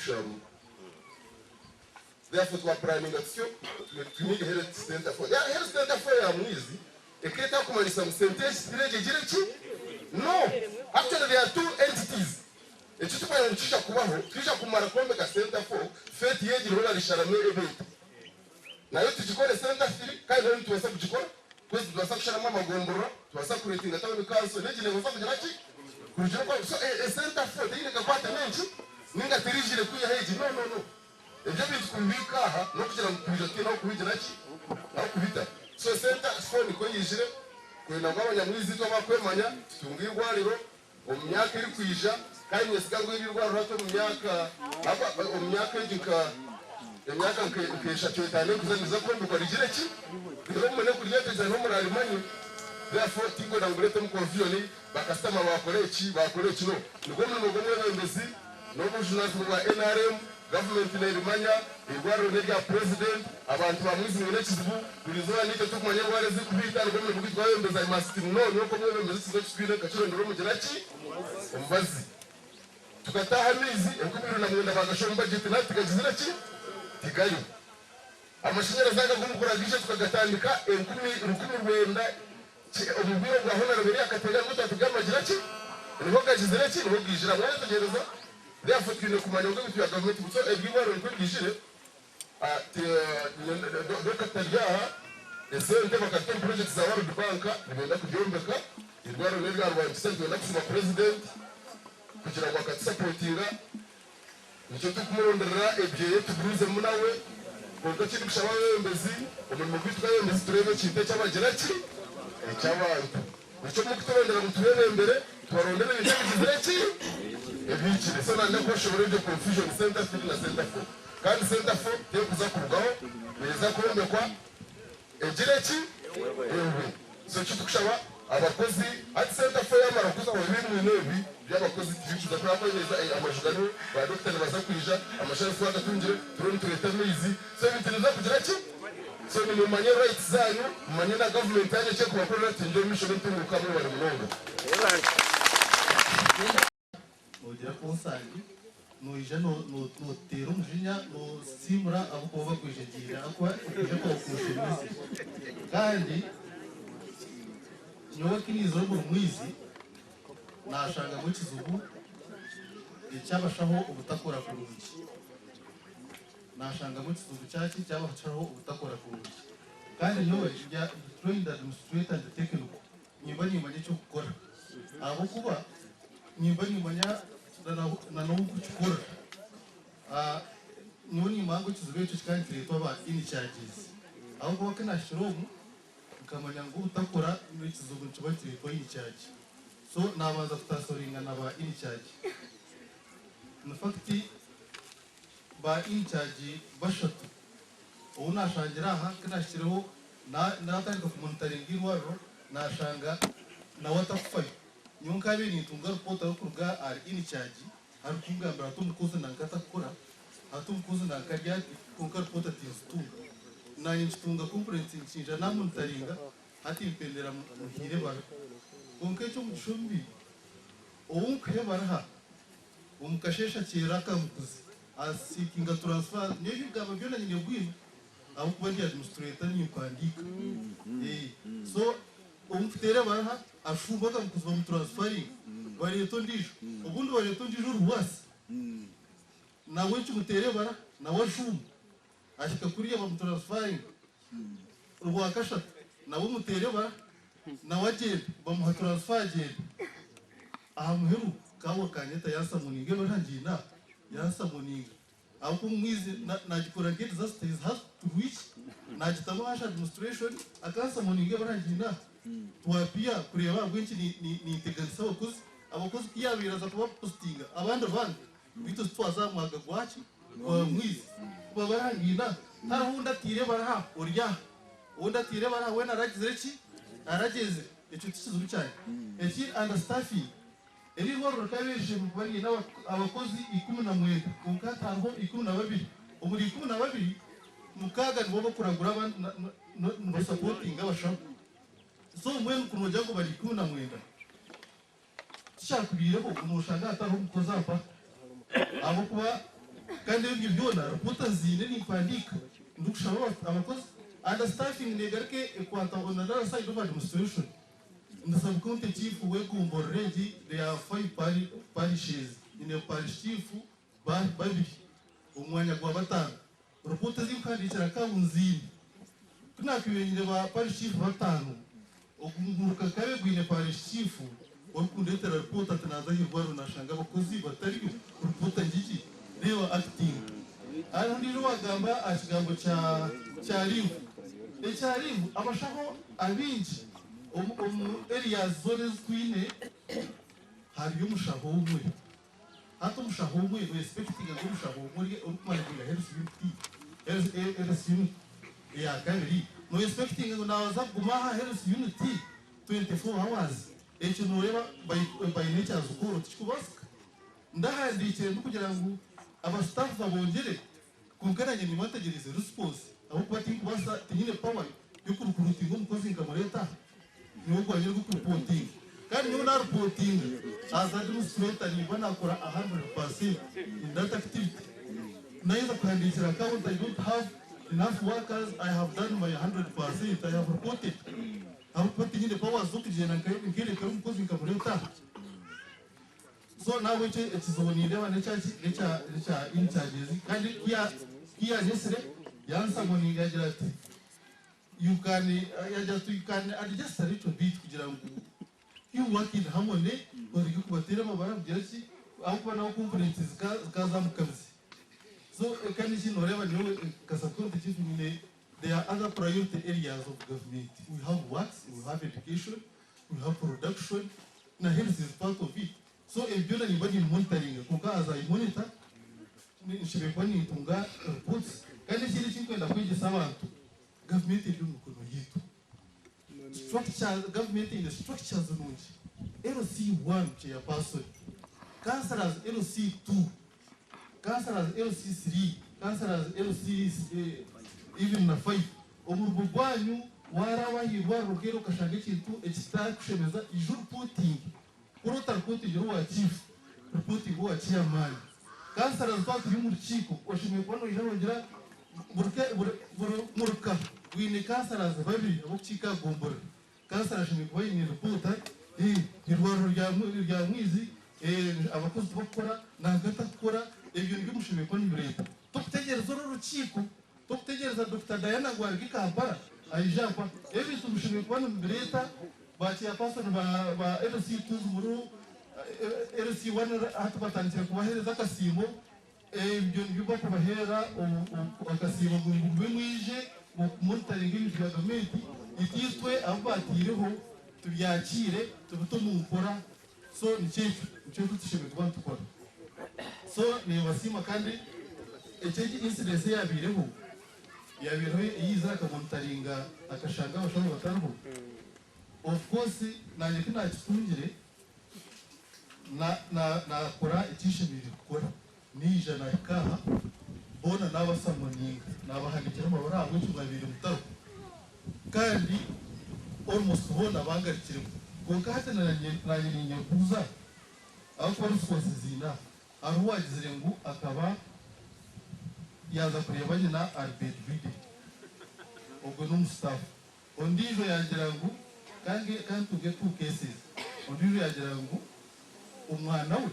kushamu. Therefore, we are planning that to need health center for. Yeah, health center for ya mwizi. Eketa kumalisa msenteji sireje jirechi? No. Actually, there are two entities. Echitukwa ya nchisha kubaho, kisha kumara kombe ka center for, feti yeji rola lisharame ebeta. Na yote chikore center fili, kai nani tuwasa kuchikora? Kwezi tuwasa kushara mama gombora, tuwasa kuretinga tawe mikanso, neji negosa kujanachi? Kujana kwa, so a center for, hii nikakwata menchi, ninga tirijile kuya heji, no. Ejabi tukumbika ha, no kuchira mkujake na ukujanachi, na ukubita. So center for ni kwa yijire, kwena mwa nyamwizi tuwa makwemanya, tutungirwa liro, omyaka iri kwisha, kai mwesikango iri rwa rato myaka, hapa omyaka ijinka, emyaka nkesha tuetane kuzaniza kwembe kwa rijireki, kutero mwene kuliyete jano mura alimanyi, therefore tingo na ngulete mkonfioni, bakastama wakolechi no. Nugomwe wembezi, nobu journalism wa NRM, government na ilimanya, igwaro negi ya president, abantu wa mwizi mwene chizibu, ulizoa nite tuku mwenye wale ziku vita, nugomwe mbukitu wa wembeza imasiti mno, nyoko mwe wembezi sizo chukine kachuro ndoromu jirachi, mbazi. Tukataha mizi, enkubiru na mwenda bakashomba jitina, tikajizirachi, tikayu. Amashanyara zaga kumukuragisha tukagatandika, rukumi rwenda, omubiro gwa hona rabiri akatega ngutu atugama jirachi, nihoga jizirachi, nihoga ijira mwene tugereza. Therefore, tu ne kumanya ngo bitu ya government buto ebiwaro nko bishire dokatalia esente bakatem project za World Bank nibenda kujyombeka irwaro nerwa rwanditse ngenda kusoma president kugira ngo akatsupport nicyo tukumurondera ebyeye tuguze munawe ngo kiri kushaba wembezi umurimo kwitwa yembezi turebe cyite cy'abagiraki cy'abantu nicyo mukutorondera muturebe imbere twarondera ibizireki ebichire so nande ko shobora byo confusion center for na center for kandi center for te kuza kurugaho neza kurombekwa ejireki ewe so cyitukushaba abakozi at center for yamara kuza mu bintu nebi by'abakozi tibikuza kuri ako neza amajugano ba doctor baza kwija amasharifu akatunjire turoni tureta mizi so bitinza kugiraki so ni mumanye rights zanyu mumanye na government yaje cyo kubakorera tinjo mission tunguka mu bari munonga Ogira konsangi no ija no tero mujinya no simura abuko bakwijegira akwa kuje ko kushimisi kandi nyowe kinizo ngo mwizi nashanga mu kizubu icyabashaho ubutakora ku rugi nashanga mu kizubu cyaki cyabashaho ubutakora ku rugi kandi nyowe ya trained administrator and technical nyimanye cyo gukora abo kuba nyimanya na no kuchukura noni mango kizube cyo kandi retwa ba in charges aho kuba kana shiromu ukamanya ngo utakora muri kizubu cyo batire in charge so nabanza kutasoringa na ba in charge na fakti ba in charge bashatu una shangira aha kana shiriho na tarika kumontaringi waro na shanga na watakufa nyonka bini tunga report akuruga ari in charge ari kungambira tumukuze nankata kukora atumukuze nankarya kunka report atinstuga na instunga complaint nshinja namuntaringa ati impendera muhire bara kunka cyo mushumbi uwunkhe baraha umukashesha kiraka mukuzi asikinga transfer neyo gaba byona nyine bwino aho kubandi administrator ni kwandika so umfutere baraha ashumbaga mukuziba mu transferring bareto ndisho ubundi bareto ndisho ruwasi nawe cyumutere bara nawe ashumba ashika kuri aba mu transferring rwakasha nawe mutere bara nawe agenda bamuha transfer agenda aha muheru kawo kanyeta yasamuninge barangina yasamuninga aho mwizi nagikora get that is has to reach nagitabasha administration akasamuninge barangina tuwapia kureba bwinshi ni integanisa abakozi kiyabiraza kuba postinga abandi bito twazamwaga gwachi mwizi kuba barangina tarahunda tire baraha urya unda tire baraha wena arageze icyo kizubu cyane eki understaffing eri woro kabeje bari abakozi 11 kunkataraho 12 umuri 12 mukaga nibo bakuragura no supporting abashaka so mwe kunoja ngo bari 12 cyakubire ko umushanga atari umukozi apa abo kuba kandi ibyo byona reporta zine nimpandika ndukushaba abakozi understaffing negarke ekwanta on the other side of administration in the sub-county chief we kumborreji there are 5 parishes in a parish chief babi umwanya gwa batanu reporta zimkandikira kabunzini tunakiyenyere ba parish chief batanu okumuruka kabe gwine parish chief wakundetera reporta tanaza hirwaro nashanga abakozi batari reporta ngiki reba acting arundiro wagamba akigambo cha live ekyalivu abashaho abingi areas zone kwine hari umushaho umwe hato umushaho umwe respecting umushaho umwe ukumana kwiga health unity ya kabiri no expecting nawaza kumaha health unity 24 hours echo noreba by nature zukuru tikubasika ndahandikire kugira ngo aba staff babongere kungaranye ni mategereze response aho kwati kubasa tinyine power yo kurukurutinga umukozi nkamureta niwo gwanyere gukuruponting kandi niwo na reporting as administrator ni banakora 100% in that activity naiza kuhandikira account I don't have enough workers I have done my 100% I have reported aho kwati nyine power zokujena nkere kare umukozi nkamureta so now which is on the nature in charges kandi here nesere yansa ngoni yagira you can adjust a little bit kugira ngo you work in harmony uri kubatera mabara byaki aho na components kaza mukazi so kandi shino reba niwe kasakuru chief ni there are other priority areas of government we have works we have education we have production na health is part of it so if you are in monitoring kuka as I monitor nishibe kwani tunga reports kandi kiri kinkwenda kwigisa abantu government iri mukono yitu structure government in the structures nunji LC1 chairperson councillors LC2 councillors LC3 councillors LC even na 5 omurbo gwanyu warabahirwa rugero kashanga kintu ekitakushemeza ijuru reporting kurota reporting yo chief reporting wa chairman councillors twatu y'umurukiko oshimwe kwano ijarongera muruka wine councillors babiri abo kika gombora councillors shimwe kwa ni reporter irwaro rya mwizi abakozi bakora nagata gukora ibyo ndimushimwe kwa ni leta tukutegereza urukiko tukutegereza Dr. Diana Gwargi Kampala ayijapa ebi tumushimwe kwa ni leta bachiya person ba LC2 muru LC1 hatubatangira kubahereza kasimo ibyo nibyo kubahera akasimo mu mwije mu monitoring y'ibyo government ititwe abatireho tubyakire tubutumu ukora so nicyo tushimwe kuba tukora so ni wasima kandi ekeji incidence yabireho yiza akamonitoringa akashanga abashaka batariho of course nanye kina kitungire nakora ikishimire gukora nijana ikaha bona n'abasamoninga n'abahandikira amabara abo tubabiri mutaro kandi almost bona bangarikire kuko hatananye nanye kuza aho kwa response zina aho wagizire ngo akaba yaza kureba nyina Albert Bide ubwo n'umustaff ondijo yagira ngo kandi tuge 2 cases ondijo yagira ngo umwana we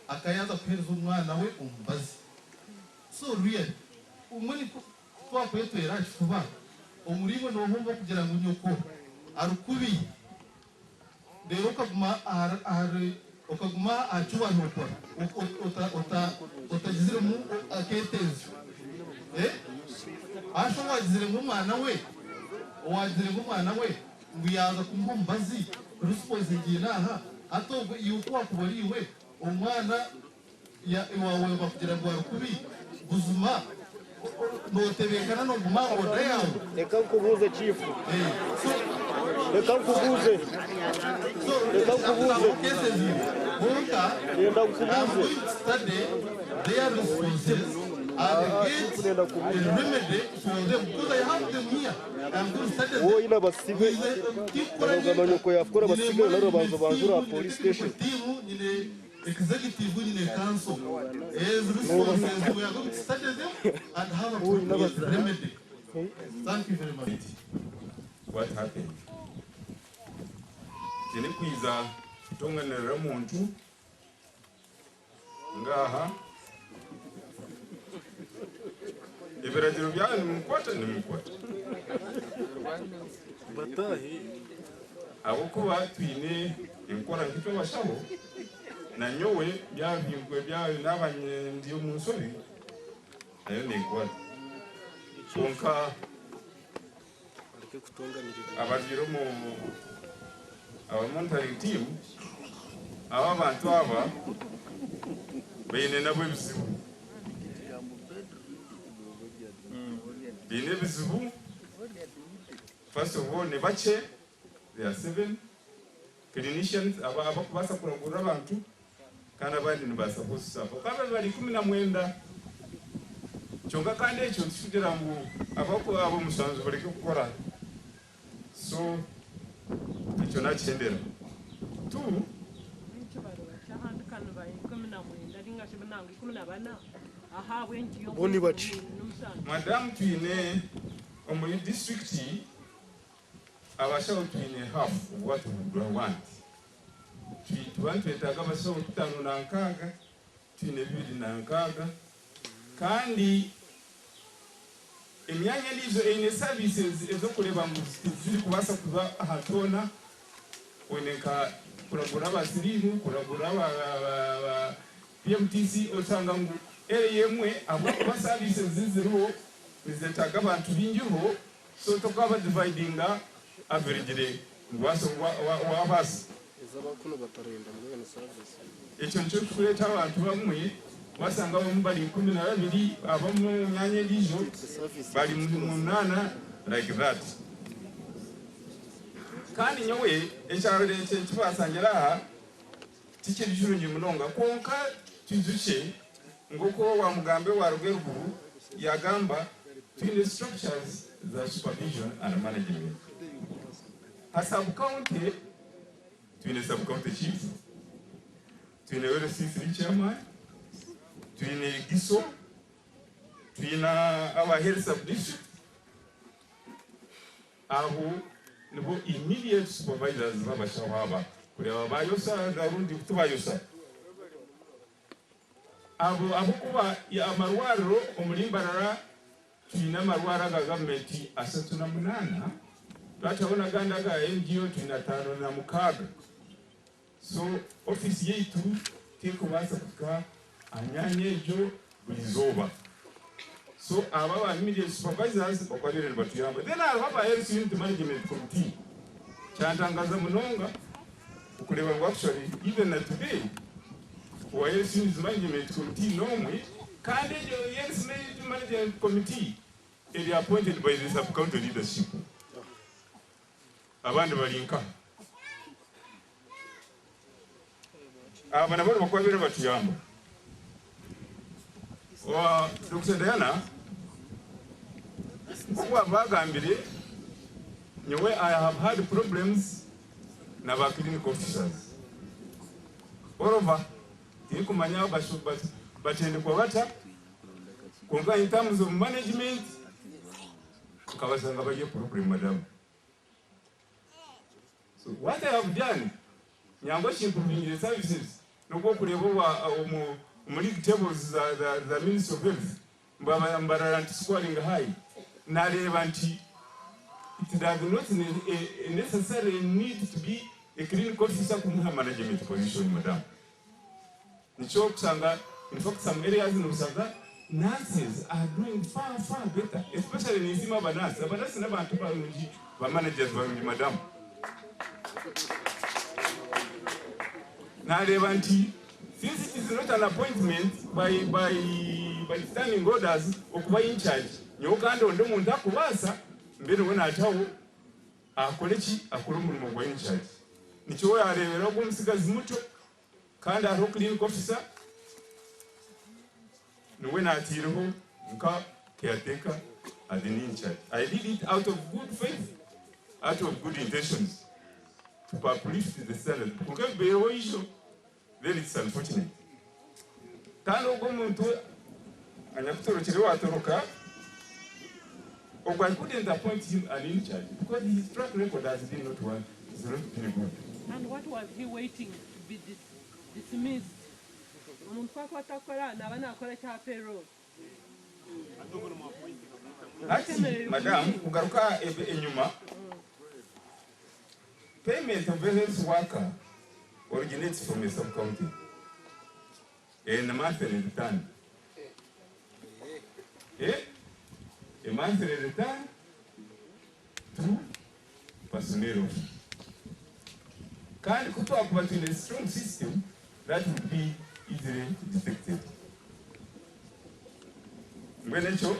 akayaza kuhereza umwana we umbazi so really umweni twakwetwera kuba umurimo no humba kugira ngo nyoko arukubi rero ukaguma acuba nokora utagizire mu aketezi asho wagizire mu mwana we wagizire mu mwana we nguyaza kumumbazi response nginaha atobwe yuko wakubariwe umwana ya iwawe bakugira ngo arukubi buzuma notebekana no guma oda yawe reka kubuze chief reka kubuze kesezi bonka yenda kubuze study their responses and get a remedy for them because I have them here. I'm going to study them. Oh, ina basibe bagabanya ko yakora basibe naro banzo banjura police station executive in the council is responsible. We are going to study them and have a remedy. Thank you very much. What happened? Tinikuiza kutonganira muntu ngaha ibiragiro byawe nimukwata abokuba twine enkora nkito bashaho na nyowe byabingwe byawe nabanye ndiyo munsobi ayo nekwata konka abagiro mu monitoring team aba bantu aba bene nabo bizibu bine bizibu. First of all, ne bache, there are 7 clinicians aba kubasa kuragura abantu kandi abandi nibasa kusafa kabe bali 19 chonga kandi echo kishudira mu abako abo musanzu bali gukora so icho nachendera tu boni bachi madam twine omuli district abashawo twine half of what we want. Twetaaga abasawo 56 twine 26 kandi emyanya nizo ine services ezokuleba mu ziri kubasa kuba hatona weneka kuragura abasirimu kuragura aba PMTC osanga ngo yemwe abo kuba services ziziriho nizetaga abantu bingiho so tokaba dividing average ngwaso wa basi ezabakuno batarenda muri service ekyo ncho kuleta abantu bamwe basanga bamwe bali 12 abamu nyanye lijo bali mu 8 like that kandi nyowe ekyaro lete kibasangira tike bijurungi munonga konka tuzuche ngoko wa mugambe wa rugeruguru yagamba twine structures za supervision and management. A sub-county, twine sub-county chief, twine LCC chairman, twine GISO, twine our health sub-district, abo nibo immediate supervisors babashawaba kureba bayosa garundi kutubayosa abo kuba ya amarwaro omulimbarara twine amarwaro ga government 38 twatabona ganda ga NGO twine 56 so office yetu tekubasa kuka anyanye ejo bulizoba so aba immediate supervisors okwalire batuyamba then aba health unit management committee chantangaza munonga ukuleba ngo actually even today wa health unit management committee nomwe kandi health management committee is appointed by the sub-county leadership abandi balinka aba nabo bakwabira batuyamba wa Dr. Diana kwa bagambire nyewe I have had problems na ba clinical officers moreover kumanya batende kwa bata konga in terms of management kabasanga baje problem madam. So what I have done nyango improving the services no go kureba wa muri tables the Ministry of Health mbara scoring high nareba nti it does not necessarily need to be a clinical officer kumuha management position madam. Nicho kusanga in fact some areas in Usanga nurses are doing far better, especially in Izima Banas. Banas never antupa ba managers ba madam. Nareba nti since it is not an appointment by standing orders okuba in charge nyokando ndo muntu akubasa mbere wona atawo akolechi akuru mu gwa in charge nicho yarebera ko musigazi muto kandi ari clinical officer no when atiriho nka caretaker as an in charge. I did it out of good faith, out of good intentions to uplift the standard. then it's unfortunate. Tano gomuntu anyakutorokere watoroka. I couldn't appoint him an in charge because his track record has been not one. It's not been good. And what was he waiting to be dismissed? Actually, Madam, kugaruka enyuma, payment of various worker originates from a sub-county. And a monthly return. A monthly return to personnel. Can you talk about in a strong system that would be easily detected? When I show?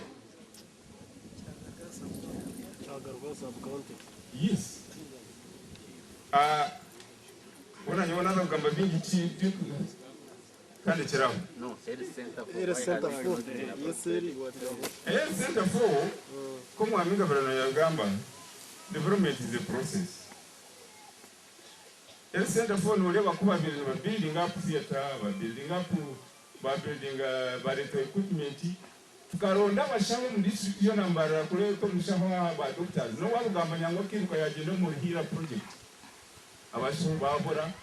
Yes. When I want to come big chief, can it around? No, Center for Center for, come on, Gamba. Development is a process. The Center for no building up theater, building up, building barito equipment. Tukaronda bashaho mu district yo nambara kule to mushaho ba doctors no walugamba nyango kiruka ya jeno mu hira project abashaho babura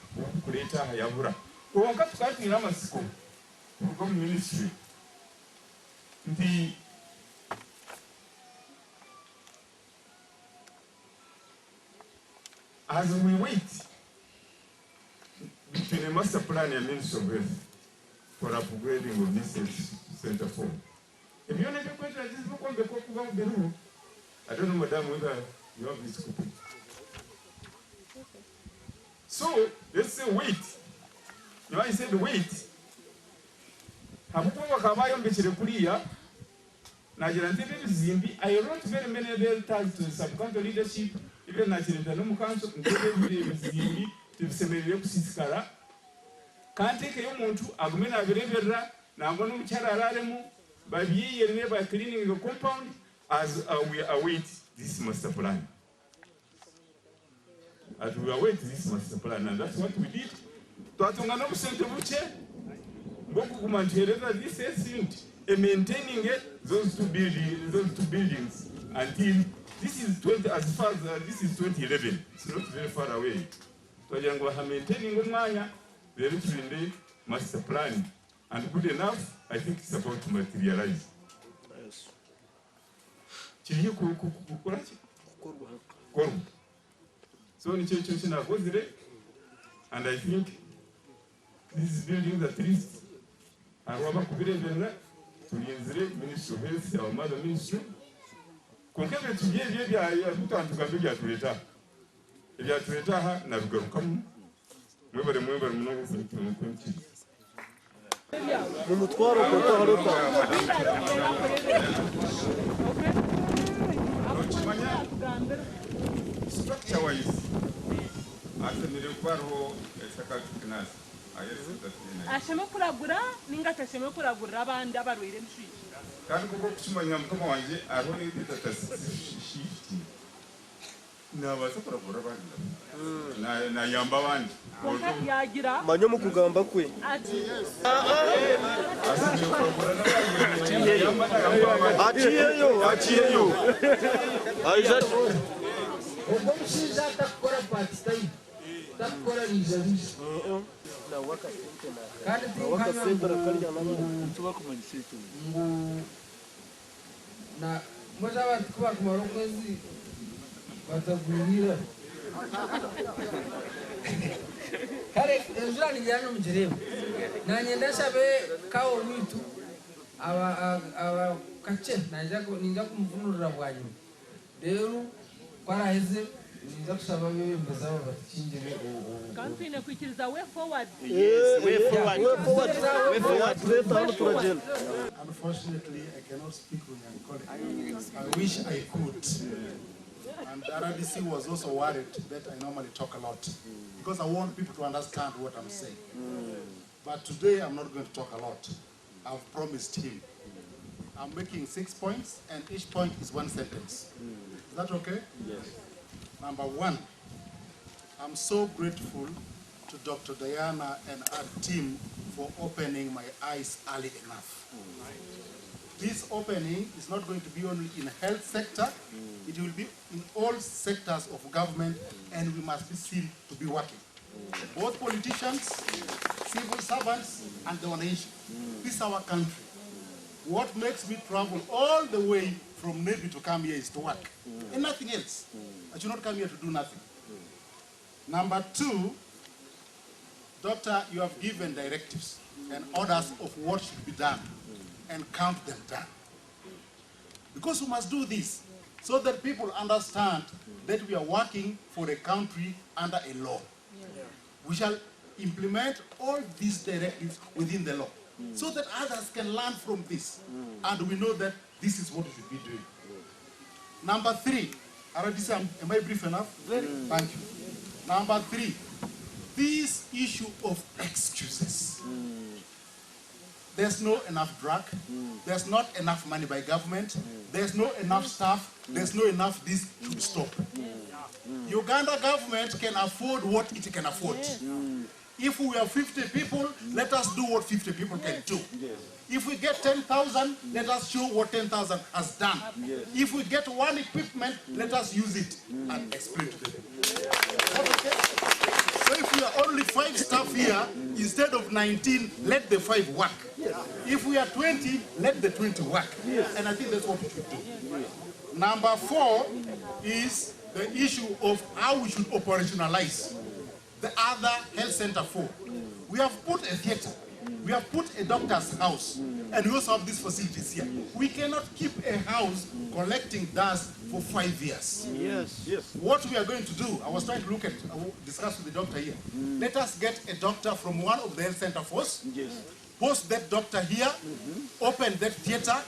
kuleta hayabura kuonka tukatira amasiko ku ministry ndi as we wait between a master plan and Ministry of Health for upgrading of this center for. If you want to question this book on the Kokuba, I don't know, Madam, whether you have this copy. So, let's say wait. You know, I said wait. Hapuwa kabayo mbechile kulia. Najirantibe Zimbi. I wrote very many letters to the sub-county leadership. Even Najirantibe Council, Ndebe Zimbi, to Semerio Siskara. Can't take a muntu, Agmena Verevera, Nangonu Chararemu. By by cleaning the compound as we await this master plan. As we await this master plan, and that's what we did. Tuatungana Center Buche, Boku Manchereza, this is maintaining those two buildings until this is 20 as far as this is 2011. It's not very far away. Tuajangwa maintaining Umanya, very friendly master plan. And good enough, I think it's about to materialize. Yes. So and I think this building at least Arwaba Kubire to the Ministry of Health, our mother ministry. Concave to give put on to Gabiga to retire. If you are to retire, now go come. Never remember no country. Mumutwaro koto haruta. Structure wise, after the requirement, ashema kuragura ninga tashema kuragura abandi abarwire mshi kandi kuko kushimanya mukoma wanje aho ni data shift nabaza kuragura abandi na yamba abandi yagira manyo mu kugamba kwe aciyeyo aiza ubwo mshiza takora Pakistan takora rizalishi na waka sentena kalya tuba kumanisitu na moja watu kwa kumarokwezi batagurira kare ezura nijana mjerema na nyendesha be kawo witu aba kache ninja kumvunurira bwanyu rero kwaraheze ninja kusaba bebe mbazaba batinjire country kwikiriza way forward. Yes, way forward. Unfortunately, I cannot speak Runyankole. I wish I could. And RDC was also worried that I normally talk a lot because I want people to understand what I'm saying. But today I'm not going to talk a lot. I've promised him. I'm making 6 points and each point is one sentence. Is that okay? Yes. Number one, I'm so grateful to Dr. Diana and our team for opening my eyes early enough. This opening is not going to be only in the health sector, it will be in all sectors of government, and we must be seen to be working. Both politicians, civil servants, and the nation. This is our country. What makes me travel all the way from Navy to come here is to work, and nothing else. I should not come here to do nothing. Number two, Doctor, you have given directives and orders of what should be done, and count them down. Because we must do this so that people understand that we are working for a country under a law. We shall implement all these directives within the law so that others can learn from this. And we know that this is what we should be doing. Number three, am I brief enough? Thank you. Number three, this issue of excuses. There's not enough drug, there's not enough money by government, there's not enough staff, there's not enough, this should stop. Uganda government can afford what it can afford. If we have 50 people, let us do what 50 people can do. If we get 10,000, let us show what 10,000 has done. If we get one equipment, let us use it and explain to them. Okay? So if we are only 5 staff here, instead of 19, let the 5 work. If we are 20, let the 20 work. And I think that's what we should do. Number 4 is the issue of how we should operationalize the other health center 4. We have put a theater, we have put a doctor's house, and we also have these facilities here. We cannot keep a house collecting dust for 5 years. Yes. What we are going to do, I was trying to discuss with the doctor here. Let us get a doctor from one of the health center force, post that doctor here, open that theater,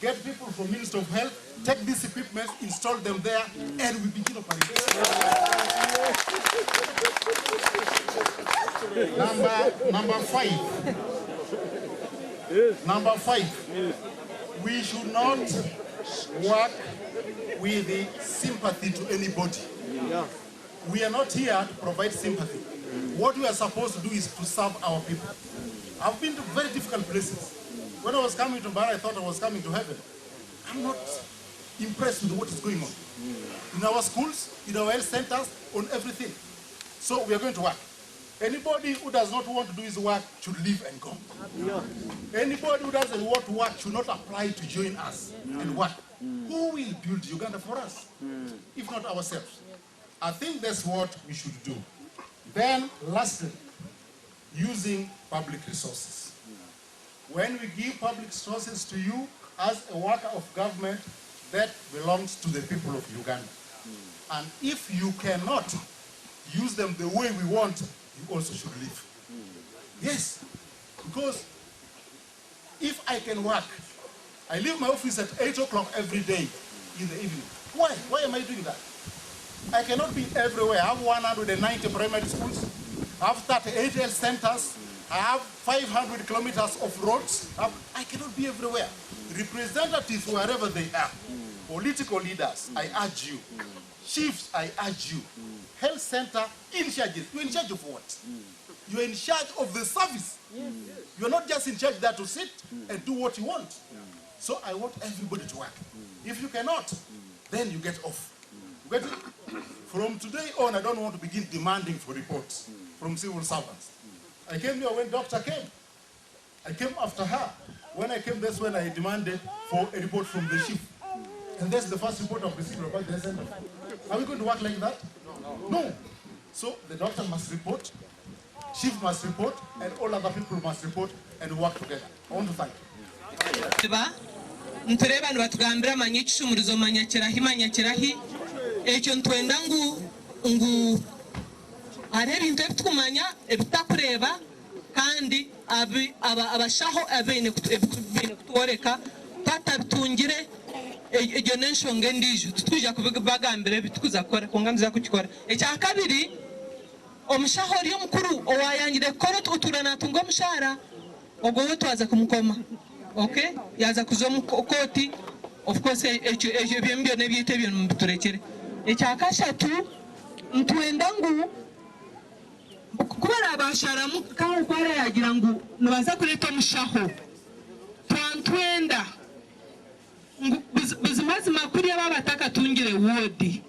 get people from Ministry of Health, take these equipment, install them there, and we begin operating. Number 5. Number 5. We should not work with the sympathy to anybody. We are not here to provide sympathy. What we are supposed to do is to serve our people. I've been to very difficult places. When I was coming to Bara, I thought I was coming to heaven. I'm not impressed with what is going on. In our schools, in our health centers, on everything. So we are going to work. Anybody who does not want to do his work should leave and go. Anybody who doesn't want to work should not apply to join us and work. Who will build Uganda for us, if not ourselves? I think that's what we should do. Then, lastly, using public resources. When we give public resources to you as a worker of government, that belongs to the people of Uganda. And if you cannot use them the way we want, you also should leave. Yes, because if I can work, I leave my office at 8 o'clock every day in the evening. Why? Why am I doing that? I cannot be everywhere. I have 190 primary schools. I have 38 health centers. I have 500 kilometers of roads. I cannot be everywhere. Representatives, wherever they are, political leaders, I urge you. Chiefs, I urge you. Health center in charges. You're in charge of what? You're in charge of the service. You're not just in charge there to sit and do what you want. So I want everybody to work. If you cannot, then you get off. Get it? From today on, I don't want to begin demanding for reports from civil servants. I came here when doctor came. I came after her. When I came, that's when I demanded for a report from the chief. And that's the first report I've received about the center. Are we going to work like that? No. So the doctor must report, chief must report, and all other people must report, and work together. I want to thank you. Ntureba nibatugambira manyicumurizo manyakirahi ekyo ntwenda ngu ari ebintu ebitukumanya ebitakureba kandi abashaho abene kutworeka tatabitungire egyo nensonga endijo tutwija kubagambira ebitukuza kora kungamiza kukikora ekya kabiri omushaho ori omukuru owayangire kora tuturana tungo mushara ogwo twaza kumukoma. Okay, yaza kuzomu koti, of course, byembyo nebyite byo mturekere. Ekyakashatu ntwenda ngu kubera abasharamu kaho kwara yagira ngo nubaza kureta mushaho twantwenda buzimazi makuru y'abataka tungire wodi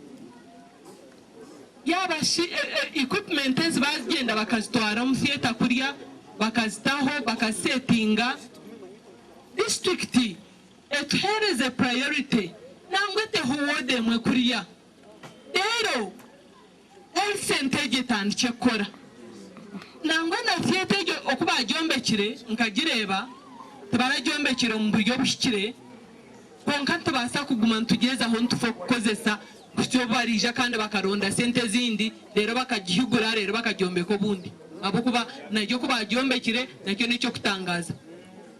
yabashi equipment bazigenda bakazitwara mu theater kuriya bakazitaho bakasetinga district etuhereze priority nangwe te wode mwe kuriya rero center tandike kora nangwe na theater okuba gyombekire nkagireba tabarajombekire mu buryo bushikire konka tubasa kuguma ntugeza aho ntufokozesa kutyo barija kandi bakaronda sente zindi rero bakagihugura rero bakagyombeka obundi abo kuba najyo kuba gyombekire nakyo nicyo kutangaza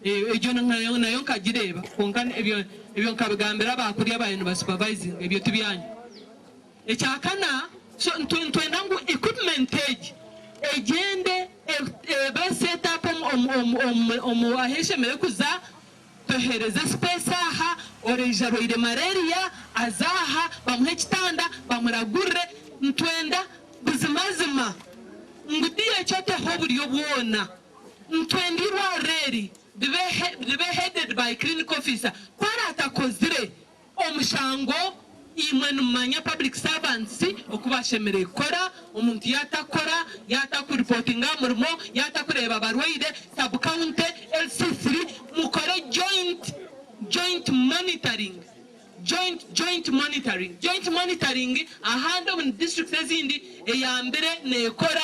ejo nayo nkagireba konka ebyo nkabigambira bakuri abantu ba supervising ebyo tubyanyu ekyakana so ntwenda ngo equipment egende ba set up aheshemere kuza tohereza space aha oreja roire malaria azaha bamuhe kitanda bamuragurre ntwenda buzimazima ngudiye cyote ho buriyo bwona ntwendirwa reri bibe headed by clinic officer kwara atakozire omushango imwe numanya public servants okubashemere kora omuntu yatakora yatakureportinga murimo yatakureba abarwaire sub county LC3 mukore joint monitoring ahandi mu district ezindi eyambere nekora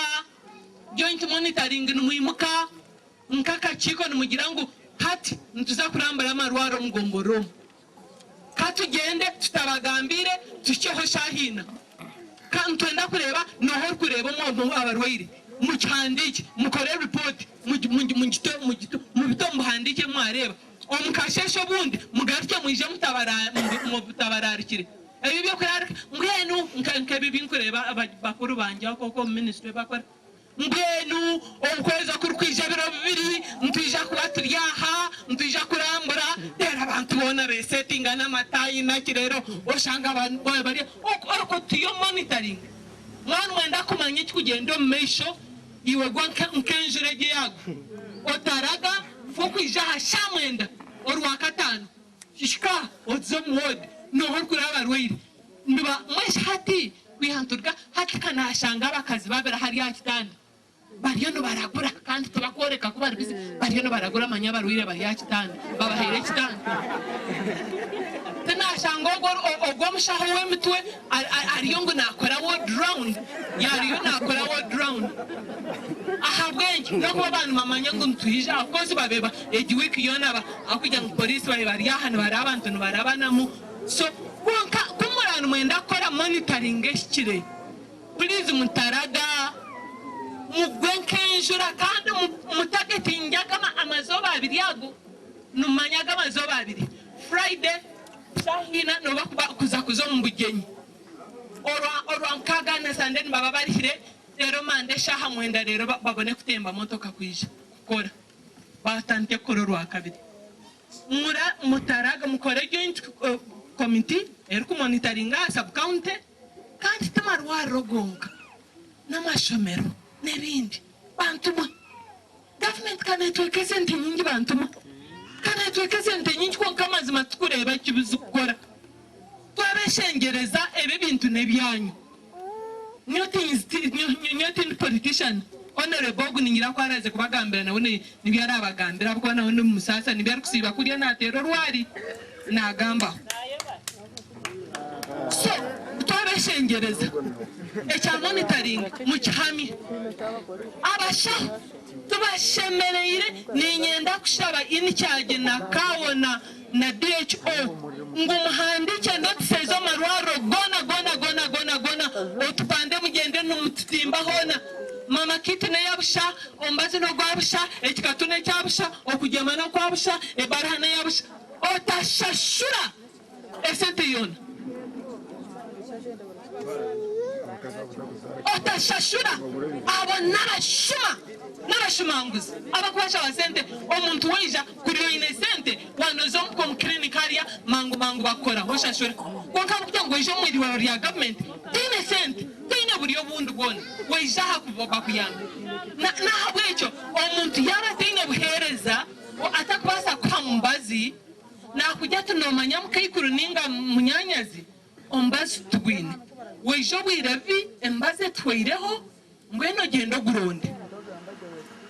joint monitoring numuimuka nkaka chiko numugira ngo hati ntuza kurambara amarwaro mugongoro katugende tutabagambire tucyeho shahina kantwenda kureba noho kureba umuntu abarwaire mucyandike mukore report mu bitombo handike mwareba omukashesho bundi mugarike muje mutabararikire ebi byo kurarika ngwenu nkabibi nkureba bakuru banje koko ministry bakora ngwenu okweza kurukwijabiro bibiri ntija kubaturyaha ntija kurambura rero abantu bona resetting n'amatayi nakirero oshanga abantu bari oko tiyo monitoring mwana wenda kumanya kugenda mesho iwe gwanka nkenjurege yago otaraga fokwija hashamwenda orwakatano shishika odzomwod no horkura abarwaire ndiba mweshati kwihanturga hakikana ashanga abakazi babera hari yakitanda bariyo no baragura kandi tubakoreka kuba bizi bariyo no baragura amanya barwire bari yakitanda babahere kitanda tena ashanga ogwo mushaho wemutwe ariyo ngo nakora ward round yariyo nakora ward round ahabwenje no kuba abantu mamanya ngo ntwija akoze babeba egiwiki yona akujya ngo police bari yahana bari abantu no barabanamu so konka kumurana mwenda kora monitoring eshikire please mutaraga mugwenkenjura kandi mutagetinga kama amazoba abiri yago numanyaga amazoba abiri Friday shahina no bakuza kuzo mbugenyi orwa nkaga na sandeni baba barihire rero mande shaha mwenda rero babone kutemba motoka kwija kora batante kororwa kabiri mutaraga mukore joint committee eriku monitoringa sub county kandi tamarwa rogonga namashomero nebindi bantuma government kanetweke sente nyingi bantuma kanetweke sente nyingi ko kamazima tukureba kibuzu gukora twabeshengereza ebe bintu nebyanyu nyotin politician honorable guningira ko araze kubagambira nawe nibyari abagambira bwo nawe n'umusasa nibyari kusiba kuriya natero rwari nagamba so twabeshengereza echa monitoring mu cyami abasha tubashemereye ninyenda kushaba inicyage na kawona na DHO ngo muhandike ndotsezo marwaro gona otupande mugende n'umutimba hona mama kiti na yabusha ombazi no gwabusha ekikatune cyabusha okugema no kwabusha ebarahana yabusha otashashura esente yona otashashura abo narashumanguzi abakubasha wasente omuntu weja kuriyo inesente wanozo mu clinicaria mangu bakora hoshashura konka kugira ngo ejo mwiri wa government inesente tine buriyo bundu bwone wejaha kuvoba kuyanga na habwecho omuntu yaba tine buhereza atakubasa kwa mbazi na kujya tunomanya mukayikuru ninga munyanyazi ombazi tugwine wejo bwirevi embaze tweireho ngweno gendo guronde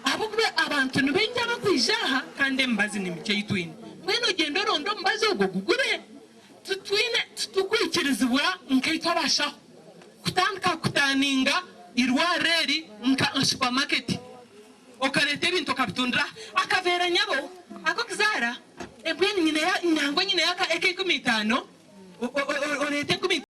abo kube abantu nibenja bakwijaha kandi embazi nimike yitwine ngweno gendo rondo mbazi ubwo gugure tutwine tukwikirizibwa nkaitabasha kutandika kutaninga irwareri nka supermarket okarete bintu kabitundra akavera nyabo akokizara ebweni nyine ya nyango nyine yaka eke 15 orete 15